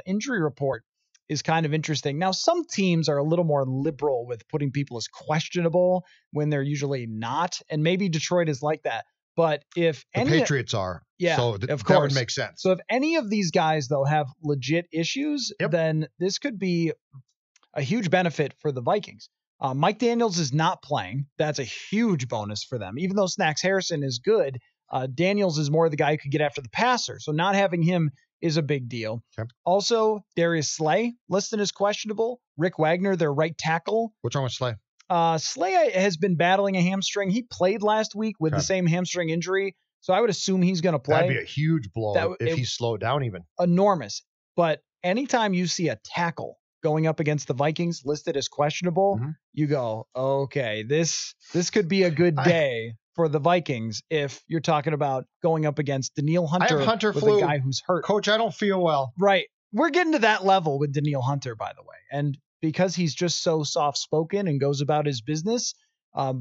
injury report is kind of interesting. Now, some teams are a little more liberal with putting people as questionable when they're usually not, and maybe Detroit is like that. But if the Patriots are, so of course, that would make sense. So if any of these guys, though, have legit issues, then this could be a huge benefit for the Vikings. Mike Daniels is not playing. That's a huge bonus for them. Even though Snacks Harrison is good, Daniels is more the guy who could get after the passer. So not having him is a big deal. Okay. Also, Darius Slay listed as questionable. Rick Wagner, their right tackle. What's wrong with Slay? Slay has been battling a hamstring. He played last week with the same hamstring injury, so I would assume he's going to play. That'd be a huge blow if he slowed down even. Enormous. But anytime you see a tackle going up against the Vikings listed as questionable, you go, okay, this could be a good day for the Vikings if you're talking about going up against Danielle Hunter, with a guy who's hurt. Coach, I don't feel well. Right. We're getting to that level with Danielle Hunter, by the way. And because he's just so soft-spoken and goes about his business,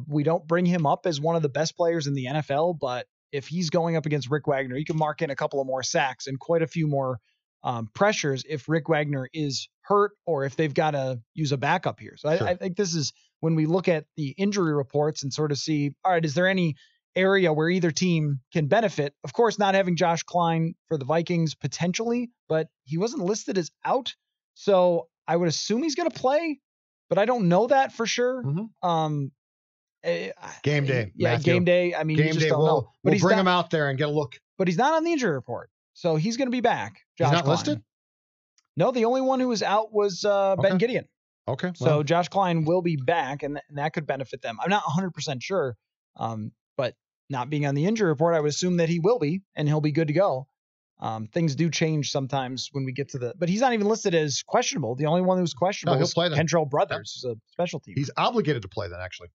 we don't bring him up as one of the best players in the NFL. But if he's going up against Rick Wagner, he can mark in a couple of more sacks and quite a few more pressures if Rick Wagner is hurt or if they've got to use a backup here. So I think this is when we look at the injury reports and sort of see, all right, is there any area where either team can benefit? Of course, not having Josh Klein for the Vikings potentially, but he wasn't listed as out. So I would assume he's going to play, but I don't know that for sure. Game day. Yeah, Matthew. Game day. I mean, you just don't know. But we'll bring him out there and get a look. But he's not on the injury report. So he's going to be back. Josh He's not Klein. listed? No, the only one who was out was Ben Gideon. Okay. So Josh Klein will be back, and that could benefit them. I'm not 100% sure, but not being on the injury report, I would assume that he will be, and he'll be good to go. Things do change sometimes when we get to but he's not even listed as questionable. The only one who's questionable is Kentrell Brothers, who's a special team. He's obligated to play then, actually.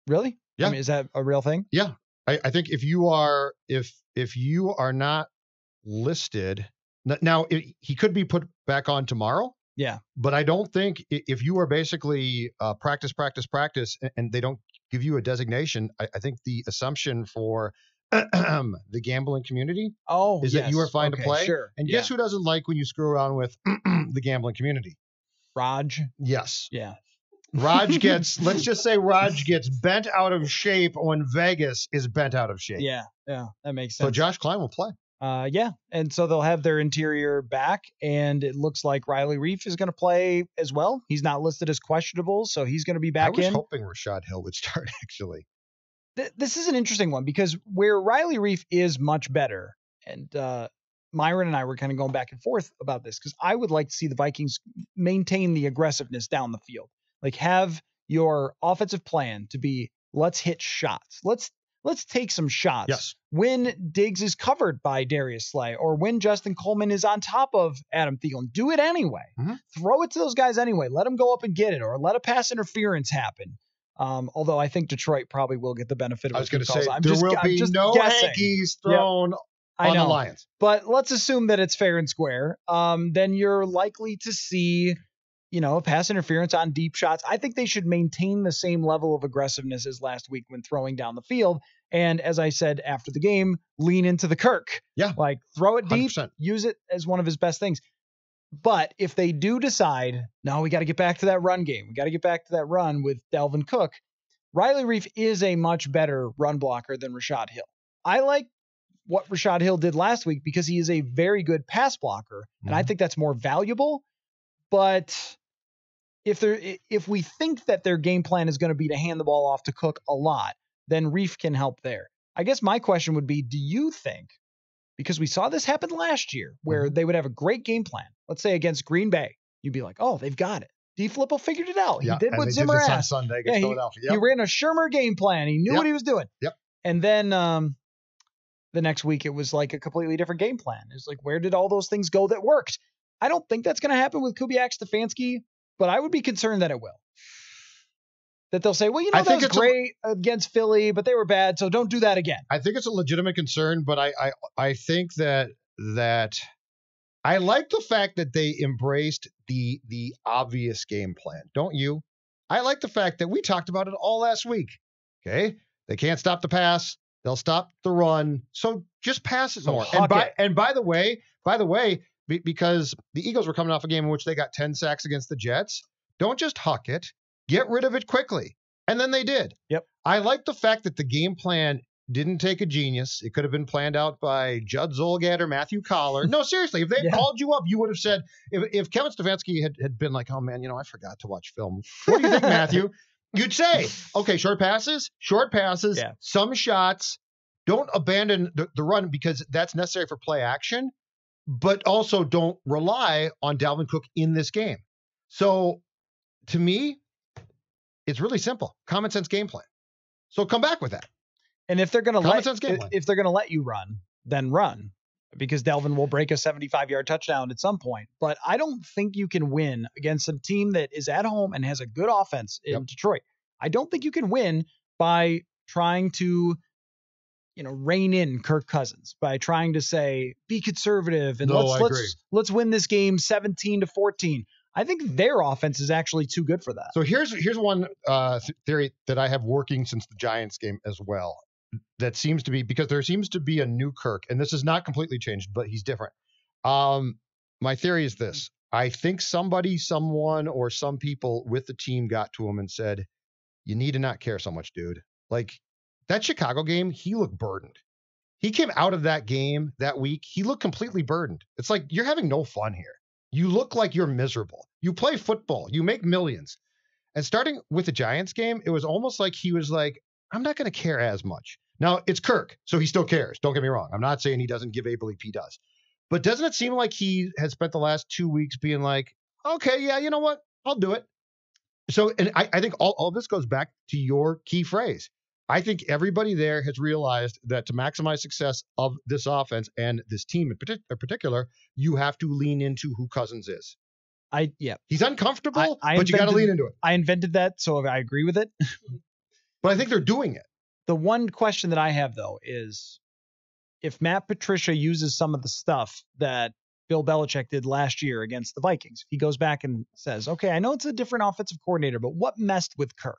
Really? Yeah. I mean, is that a real thing? Yeah. I think if you are not listed now, he could be put back on tomorrow. Yeah. But I don't think if you are basically practice, and they don't give you a designation, I think the assumption for the gambling community is that you are fine to play. Sure. And guess who doesn't like when you screw around with the gambling community? Raj. Yes. Yeah. Raj gets, let's just say Raj gets bent out of shape when Vegas is bent out of shape. Yeah. Yeah. That makes sense. So Josh Klein will play. Yeah. And so they'll have their interior back, and it looks like Riley Reif is going to play as well. He's not listed as questionable, so he's going to be back in. I was hoping Rashad Hill would start, actually. This is an interesting one because where Riley Reif is much better, and Myron and I were kind of going back and forth about this because I would like to see the Vikings maintain the aggressiveness down the field. Like, have your offensive plan to be, let's hit shots. Let's take some shots. Yes. When Diggs is covered by Darius Slay or when Justin Coleman is on top of Adam Thielen, do it anyway. Throw it to those guys anyway. Let them go up and get it, or let a pass interference happen. Although I think Detroit probably will get the benefit of it. I was going to say, there will be no hankies thrown on the Lions. But let's assume that it's fair and square. Then you're likely to see, a pass interference on deep shots. I think they should maintain the same level of aggressiveness as last week when throwing down the field. And as I said after the game, lean into the Kirk. Yeah. Like, throw it deep, 100%. use it as one of his best things. But if they do decide, no, we got to get back to that run game. We got to get back to that run with Dalvin Cook. Riley Reif is a much better run blocker than Rashad Hill. I like what Rashad Hill did last week because he is a very good pass blocker. And I think that's more valuable. But if we think that their game plan is going to be to hand the ball off to Cook a lot, then Reif can help there. I guess my question would be, do you think, because we saw this happen last year where they would have a great game plan, let's say against Green Bay, you'd be like, oh, they've got it. D. Flippo figured it out. He did what Zimmer asked. On Sunday against Philadelphia. He ran a Shermer game plan. He knew what he was doing. And then the next week, it was like a completely different game plan. It was like, where did all those things go that worked? I don't think that's going to happen with Kubiak Stefanski, but I would be concerned that it will. That they'll say, well, that was great against Philly, but they were bad, so don't do that again. I think it's a legitimate concern, but I think that I like the fact that they embraced the obvious game plan. Don't you? I like the fact that we talked about it all last week. Okay? They can't stop the pass. They'll stop the run. So just pass it more. And by the way, because the Eagles were coming off a game in which they got 10 sacks against the Jets. Don't just huck it. Get rid of it quickly. And then they did. Yep. I like the fact that the game plan didn't take a genius. It could have been planned out by Judd Zulgad or Matthew Coller. No, seriously, if they had called you up, you would have said, if Kevin Stefanski had been like, oh man, I forgot to watch film. What do you think, Matthew? You'd say, okay, short passes, some shots. Don't abandon the run because that's necessary for play action, but also don't rely on Dalvin Cook in this game. So to me, it's really simple. Common sense game plan. So come back with that. And if they're going to let you run, then run, because Dalvin will break a 75-yard touchdown at some point. But I don't think you can win against a team that is at home and has a good offense in Detroit. I don't think you can win by trying to, rein in Kirk Cousins, by trying to say, be conservative and let's win this game 17-14. I think their offense is actually too good for that. So here's one theory that I have working since the Giants game as well. That seems to be because there seems to be a new Kirk, and this is not completely changed, but he's different. My theory is this. I think someone, or some people with the team got to him and said, you need to not care so much, dude. Like that Chicago game, he looked burdened. He came out of that game that week. He looked completely burdened. It's like, you're having no fun here. You look like you're miserable. You play football. You make millions. And starting with the Giants game, it was almost like he was like, I'm not going to care as much. Now, it's Kirk, so he still cares. Don't get me wrong. I'm not saying he doesn't give a bleep. He does. But doesn't it seem like he has spent the last 2 weeks being like, okay, yeah, you know what? I'll do it. So, and I think all this goes back to your key phrase. I think everybody there has realized that to maximize success of this offense and this team in particular, you have to lean into who Cousins is. He's uncomfortable, but you got to lean into it. I invented that, so I agree with it. But I think they're doing it. The one question that I have, though, is if Matt Patricia uses some of the stuff that Bill Belichick did last year against the Vikings, he goes back and says, okay, I know it's a different offensive coordinator, but what messed with Kirk?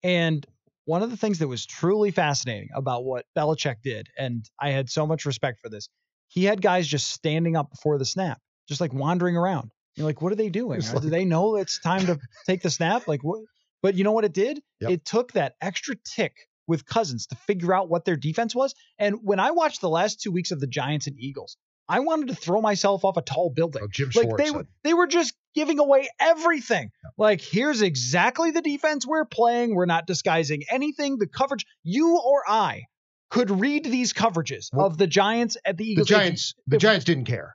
And one of the things that was truly fascinating about what Belichick did, and I had so much respect for this, he had guys just standing up before the snap, just like wandering around. You're like, what are they doing? Do they know it's time to take the snap? Like what? But you know what it did? Yep. It took that extra tick with Cousins to figure out what their defense was. And when I watched the last 2 weeks of the Giants and Eagles, I wanted to throw myself off a tall building. Jim Schwartz they were just giving away everything. Yep. Like, here's exactly the defense we're playing. We're not disguising anything. The coverage, you or I could read these coverages of the Giants at the Eagles. The Giants didn't care.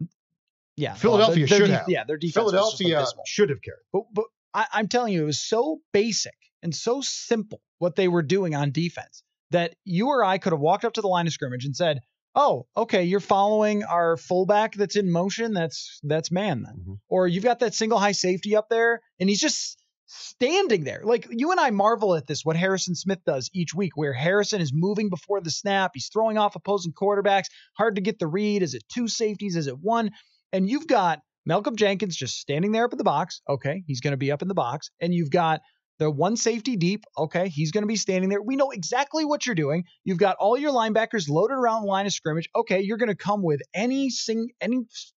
Yeah. Philadelphia should have. Yeah, their defense Philadelphia should have cared. But I'm telling you, it was so basic and so simple what they were doing on defense that you or I could have walked up to the line of scrimmage and said, oh, okay, you're following our fullback that's in motion. That's man then. Mm-hmm. Or you've got that single high safety up there and he's just standing there. Like, you and I marvel at this, what Harrison Smith does each week, where Harrison is moving before the snap. He's throwing off opposing quarterbacks. Hard to get the read. Is it two safeties? Is it one? And you've got Malcolm Jenkins just standing there up in the box. Okay, he's going to be up in the box. And you've got the one safety deep. Okay, he's going to be standing there. We know exactly what you're doing. You've got all your linebackers loaded around the line of scrimmage. Okay, you're going to come with any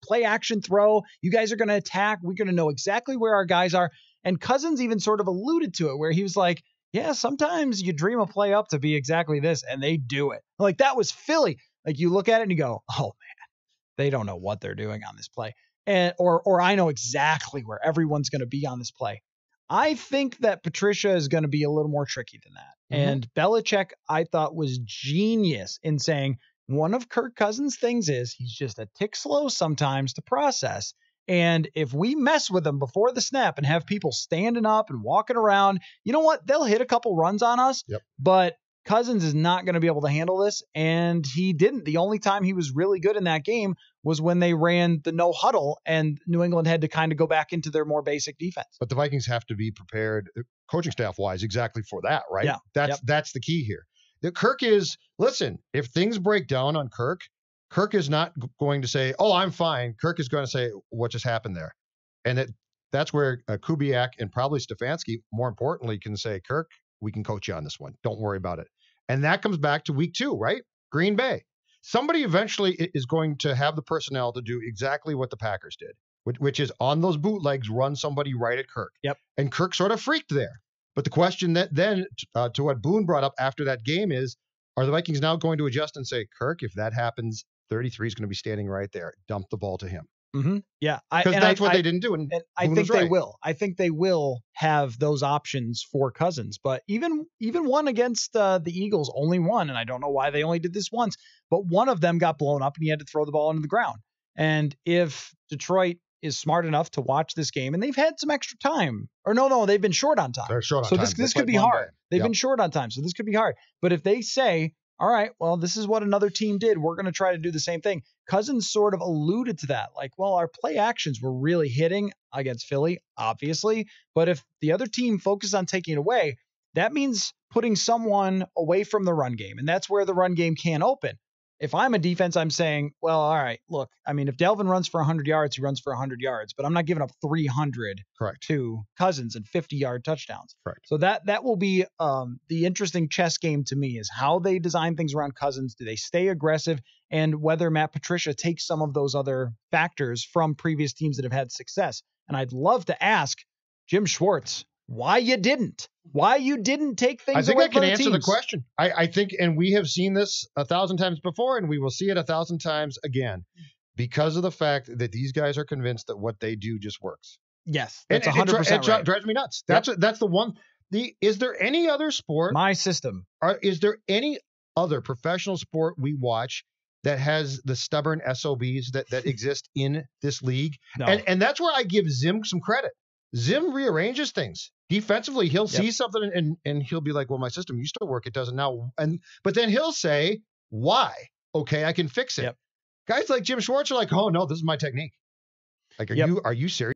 play action throw. You guys are going to attack. We're going to know exactly where our guys are. And Cousins even sort of alluded to it, where he was like, yeah, sometimes you dream a play up to be exactly this, and they do it. Like, that was Philly. Like, you look at it and you go, oh man, they don't know what they're doing on this play. Or I know exactly where everyone's going to be on this play. I think that Patricia is going to be a little more tricky than that. Mm-hmm. And Belichick, I thought, was genius in saying one of Kirk Cousins' things is he's just a tick slow sometimes to process. And if we mess with them before the snap and have people standing up and walking around, you know what? They'll hit a couple runs on us. Yep. But Cousins is not going to be able to handle this. And he didn't. The only time he was really good in that game was when they ran the no huddle and New England had to kind of go back into their more basic defense. But the Vikings have to be prepared coaching staff wise exactly for that, right? Yeah. That's the key here. Kirk is, listen, if things break down on Kirk is not going to say, oh, I'm fine. Kirk is going to say, what just happened there? And that's where Kubiak and probably Stefanski, more importantly, can say, Kirk, we can coach you on this one. Don't worry about it. And that comes back to week 2, right? Green Bay. somebody eventually is going to have the personnel to do exactly what the Packers did, which is on those bootlegs, run somebody right at Kirk. Yep. And Kirk sort of freaked there. But the question that then to what Boone brought up after that game is, are the Vikings now going to adjust and say, Kirk, if that happens, 33 is going to be standing right there. Dump the ball to him. Mm-hmm. Yeah. Because that's what they didn't do. And I think they will. I think they will have those options for Cousins. But even one against the Eagles, only one, and I don't know why they only did this once, but one of them got blown up and he had to throw the ball into the ground. And if Detroit is smart enough to watch this game, and they've had some extra time, or no, they've been short on time. They're short on time. So this could be hard. They've been short on time, so this could be hard. But if they say, all right, well, this is what another team did, we're going to try to do the same thing. Cousins sort of alluded to that. Like, well, our play actions were really hitting against Philly, obviously. But if the other team focuses on taking it away, that means putting someone away from the run game. And that's where the run game can open. If I'm a defense, I'm saying, well, all right, look, I mean, if Dalvin runs for 100 yards, he runs for 100 yards, but I'm not giving up 300 to Cousins and 50-yard touchdowns. Correct. So that will be the interesting chess game to me, is how they design things around Cousins. Do they stay aggressive? And whether Matt Patricia takes some of those other factors from previous teams that have had success. And I'd love to ask Jim Schwartz why you didn't take things away from the teams. I think I can answer the question. I think, and we have seen this 1,000 times before, and we will see it 1,000 times again, because of the fact that these guys are convinced that what they do just works. Yes, that's 100% right. It drives me nuts. That's the one. Is there any other sport? My system. Is there any other professional sport we watch that has the stubborn SOBs that exist in this league? No. And that's where I give Zim some credit. Zim rearranges things. Defensively, he'll see something and he'll be like, well, my system used to work. It doesn't now. But then he'll say, why? Okay, I can fix it. Guys like Jim Schwartz are like, oh, no, this is my technique. Like, are you serious?